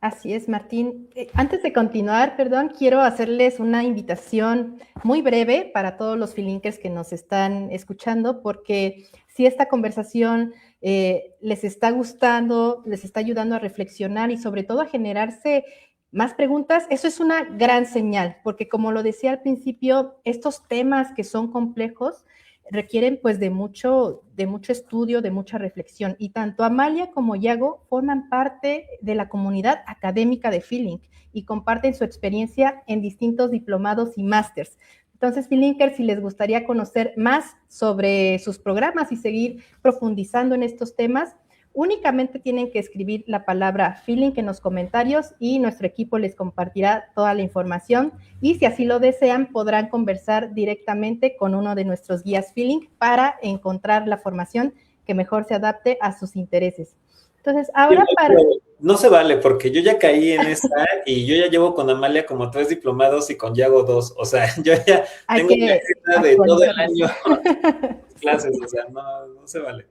Así es, Martín. Antes de continuar, perdón, quiero hacerles una invitación muy breve para todos los Feelinkers que nos están escuchando, porque si esta conversación les está gustando, les está ayudando a reflexionar y sobre todo a generarse más preguntas, eso es una gran señal, porque como lo decía al principio, estos temas que son complejos requieren pues de mucho estudio, de mucha reflexión. Y tanto Amalia como Yago forman parte de la comunidad académica de Feelink y comparten su experiencia en distintos diplomados y másters. Entonces, Feelinkers, si les gustaría conocer más sobre sus programas y seguir profundizando en estos temas, únicamente tienen que escribir la palabra Feelink en los comentarios y nuestro equipo les compartirá toda la información. Y si así lo desean, podrán conversar directamente con uno de nuestros guías Feelink para encontrar la formación que mejor se adapte a sus intereses. Entonces, ahora para... No se vale, porque yo ya caí en esa y yo ya llevo con Amalia como 3 diplomados y con Yago 2. O sea, yo ya tengo la agenda de todo el año clases, o sea, no se vale.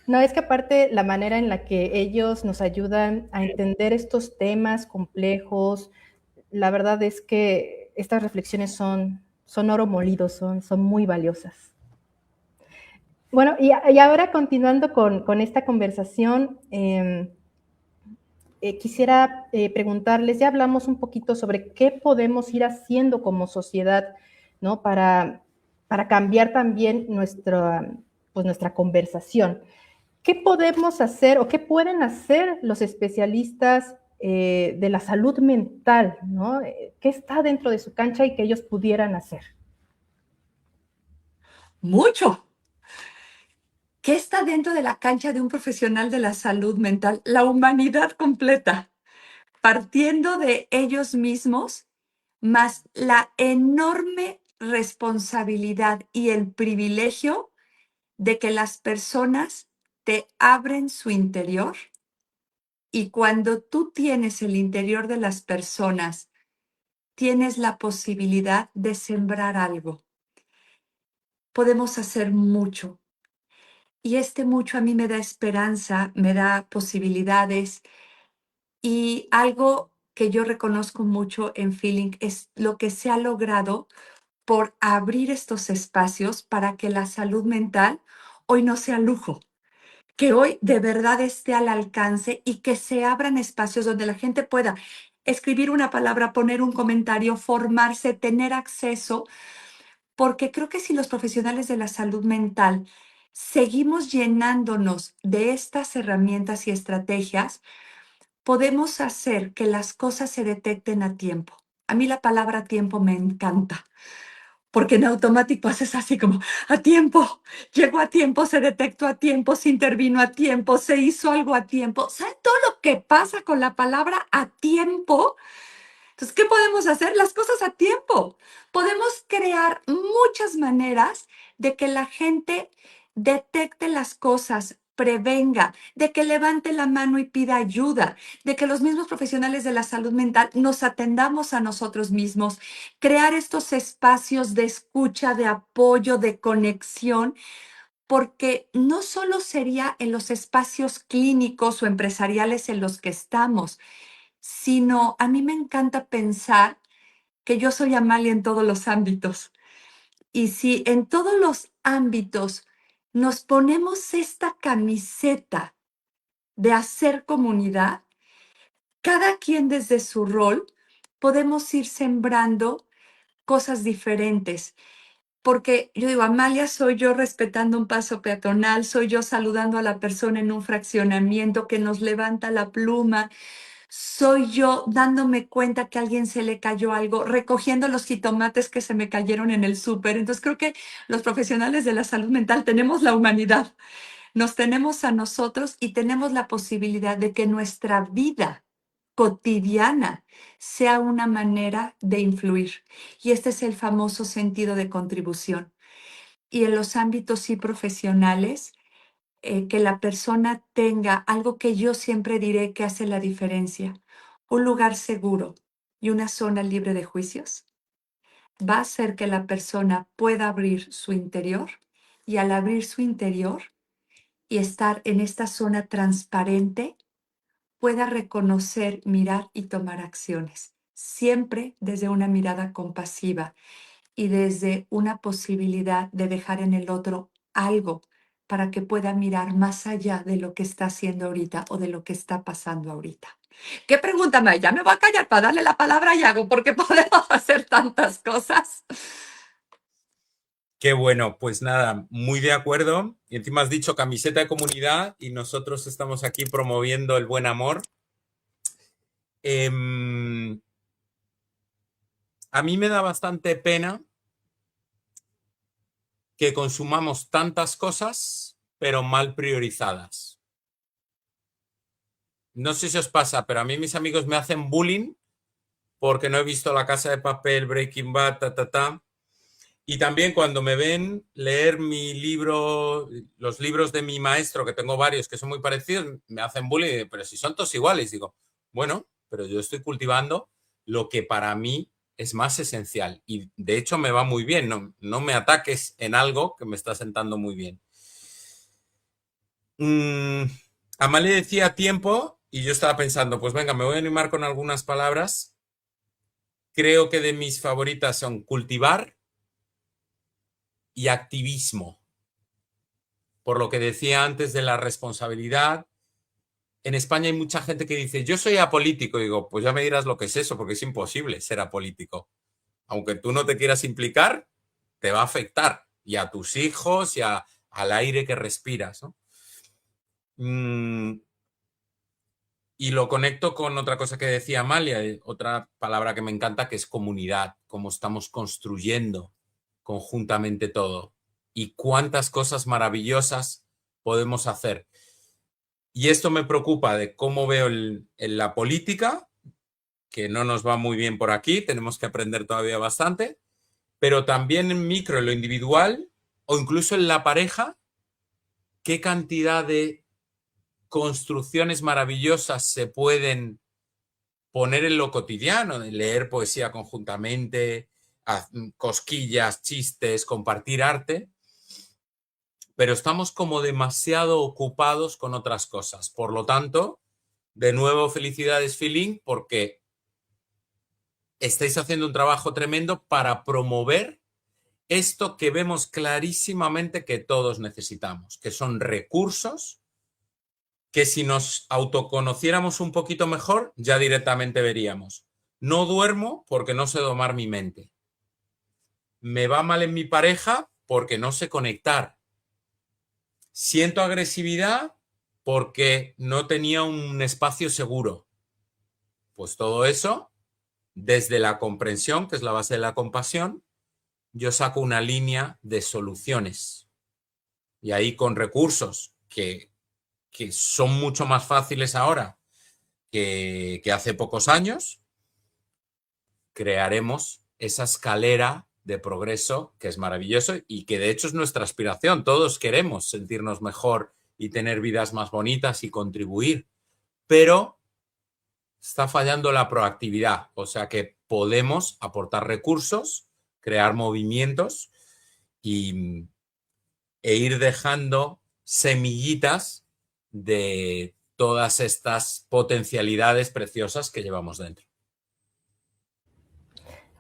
No, es que aparte la manera en la que ellos nos ayudan a entender estos temas complejos, la verdad es que estas reflexiones son oro molido, son muy valiosas. Bueno, y ahora continuando con esta conversación, quisiera preguntarles, ya hablamos un poquito sobre qué podemos ir haciendo como sociedad, ¿no? Para cambiar también nuestra conversación. ¿Qué podemos hacer o qué pueden hacer los especialistas de la salud mental, ¿no? ¿Qué está dentro de su cancha y que ellos pudieran hacer? Mucho. ¿Qué está dentro de la cancha de un profesional de la salud mental? La humanidad completa, partiendo de ellos mismos, más la enorme responsabilidad y el privilegio de que las personas te abren su interior, y cuando tú tienes el interior de las personas, tienes la posibilidad de sembrar algo. Podemos hacer mucho. Y este mucho a mí me da esperanza, me da posibilidades. Y algo que yo reconozco mucho en Feelink es lo que se ha logrado por abrir estos espacios para que la salud mental hoy no sea lujo, que hoy de verdad esté al alcance y que se abran espacios donde la gente pueda escribir una palabra, poner un comentario, formarse, tener acceso, porque creo que si los profesionales de la salud mental seguimos llenándonos de estas herramientas y estrategias, podemos hacer que las cosas se detecten a tiempo. A mí la palabra tiempo me encanta, porque en automático haces así como, a tiempo, llegó a tiempo, se detectó a tiempo, se intervino a tiempo, se hizo algo a tiempo. ¿Saben todo lo que pasa con la palabra a tiempo? Entonces, ¿qué podemos hacer? Las cosas a tiempo. Podemos crear muchas maneras de que la gente detecte las cosas, prevenga, de que levante la mano y pida ayuda, de que los mismos profesionales de la salud mental nos atendamos a nosotros mismos, crear estos espacios de escucha, de apoyo, de conexión, porque no solo sería en los espacios clínicos o empresariales en los que estamos, sino a mí me encanta pensar que yo soy Amalia en todos los ámbitos. Y si en todos los ámbitos nos ponemos esta camiseta de hacer comunidad, cada quien desde su rol podemos ir sembrando cosas diferentes. Porque yo digo, Amalia, soy yo respetando un paso peatonal, soy yo saludando a la persona en un fraccionamiento que nos levanta la pluma, soy yo dándome cuenta que a alguien se le cayó algo, recogiendo los jitomates que se me cayeron en el súper. Entonces creo que los profesionales de la salud mental tenemos la humanidad, nos tenemos a nosotros y tenemos la posibilidad de que nuestra vida cotidiana sea una manera de influir. Y este es el famoso sentido de contribución. Y en los ámbitos sí profesionales, que la persona tenga algo que yo siempre diré que hace la diferencia, un lugar seguro y una zona libre de juicios, va a hacer que la persona pueda abrir su interior, y al abrir su interior y estar en esta zona transparente, pueda reconocer, mirar y tomar acciones, siempre desde una mirada compasiva y desde una posibilidad de dejar en el otro algo para que pueda mirar más allá de lo que está haciendo ahorita o de lo que está pasando ahorita. ¿Qué pregunta, May? Ya me voy a callar para darle la palabra a Yago, porque podemos hacer tantas cosas. Qué bueno, pues nada, muy de acuerdo. Y encima has dicho camiseta de comunidad y nosotros estamos aquí promoviendo el buen amor. A mí me da bastante pena que consumamos tantas cosas, pero mal priorizadas. No sé si os pasa, pero a mí mis amigos me hacen bullying porque no he visto La Casa de Papel, Breaking Bad, Y también cuando me ven leer mi libro, los libros de mi maestro, que tengo varios que son muy parecidos, me hacen bullying, pero si son todos iguales, digo, bueno, pero yo estoy cultivando lo que para mí es más esencial y de hecho me va muy bien, no me ataques en algo que me está sentando muy bien. Amalia decía tiempo y yo estaba pensando, pues venga, me voy a animar con algunas palabras. Creo que de mis favoritas son cultivar y activismo. Por lo que decía antes de la responsabilidad, en España hay mucha gente que dice, yo soy apolítico. Y digo, pues ya me dirás lo que es eso, porque es imposible ser apolítico. Aunque tú no te quieras implicar, te va a afectar. Y a tus hijos y al aire que respiras, ¿no? Y lo conecto con otra cosa que decía Amalia, otra palabra que me encanta, que es comunidad, cómo estamos construyendo conjuntamente todo y cuántas cosas maravillosas podemos hacer. Y esto me preocupa de cómo veo en la política, que no nos va muy bien por aquí, tenemos que aprender todavía bastante, pero también en micro, en lo individual o incluso en la pareja, qué cantidad de construcciones maravillosas se pueden poner en lo cotidiano, de leer poesía conjuntamente, cosquillas, chistes, compartir arte, pero estamos como demasiado ocupados con otras cosas. Por lo tanto, de nuevo, felicidades, Feeling, porque estáis haciendo un trabajo tremendo para promover esto que vemos clarísimamente que todos necesitamos, que son recursos que si nos autoconociéramos un poquito mejor, ya directamente veríamos. No duermo porque no sé domar mi mente. Me va mal en mi pareja porque no sé conectar. Siento agresividad porque no tenía un espacio seguro. Pues todo eso, desde la comprensión, que es la base de la compasión, yo saco una línea de soluciones. Y ahí con recursos que son mucho más fáciles ahora que hace pocos años, crearemos esa escalera de progreso que es maravilloso y que de hecho es nuestra aspiración. Todos queremos sentirnos mejor y tener vidas más bonitas y contribuir, pero está fallando la proactividad, o sea que podemos aportar recursos, crear movimientos e ir dejando semillitas de todas estas potencialidades preciosas que llevamos dentro.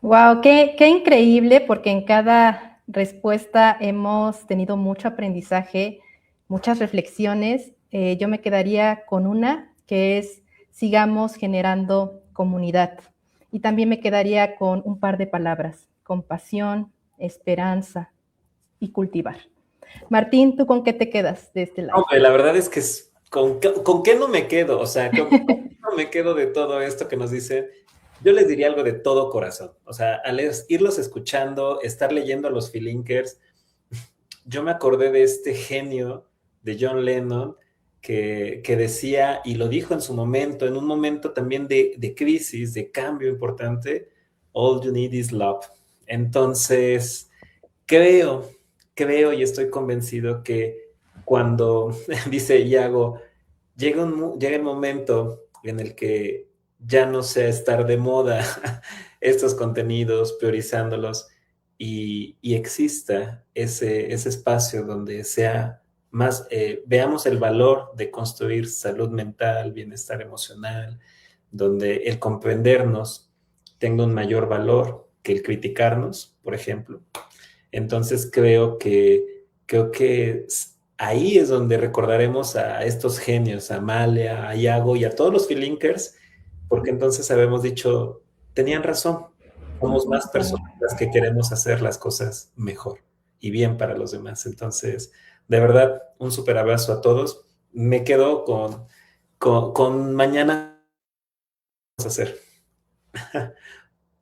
Wow, qué increíble, porque en cada respuesta hemos tenido mucho aprendizaje, muchas reflexiones. Yo me quedaría con una, que es sigamos generando comunidad. Y también me quedaría con un par de palabras: compasión, esperanza y cultivar. Martín, ¿tú con qué te quedas de este lado? Hombre, la verdad es que ¿con qué no me quedo? O sea, ¿con qué no me quedo de todo esto que nos dicen? Yo les diría algo de todo corazón. O sea, al irlos escuchando, estar leyendo a los Feelinkers, yo me acordé de este genio de John Lennon que decía, y lo dijo en su momento, en un momento también de crisis, de cambio importante, all you need is love. Entonces, creo y estoy convencido que cuando, dice Iago, llega el momento en el que ya no sea estar de moda estos contenidos, priorizándolos y exista ese espacio donde sea más, veamos el valor de construir salud mental, bienestar emocional, donde el comprendernos tenga un mayor valor que el criticarnos, por ejemplo. Entonces creo que ahí es donde recordaremos a estos genios, a Amalia, a Yago y a todos los Filinkers, porque entonces habemos dicho, tenían razón, somos más personas las que queremos hacer las cosas mejor y bien para los demás. Entonces, de verdad, un súper abrazo a todos. Me quedo con mañana vamos a hacer.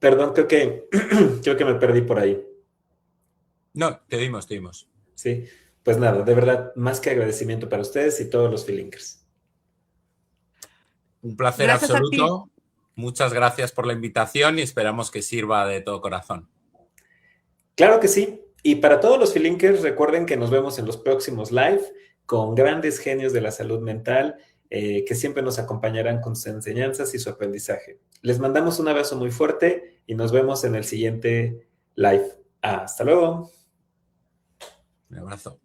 Perdón, creo que me perdí por ahí. No, te dimos. Sí, pues nada, de verdad, más que agradecimiento para ustedes y todos los Filinkers. Un placer Gracias a ti. absoluto. Muchas gracias por la invitación y esperamos que sirva de todo corazón. Claro que sí. Y para todos los Filinkers, recuerden que nos vemos en los próximos live con grandes genios de la salud mental que siempre nos acompañarán con sus enseñanzas y su aprendizaje. Les mandamos un abrazo muy fuerte y nos vemos en el siguiente live. Hasta luego. Un abrazo.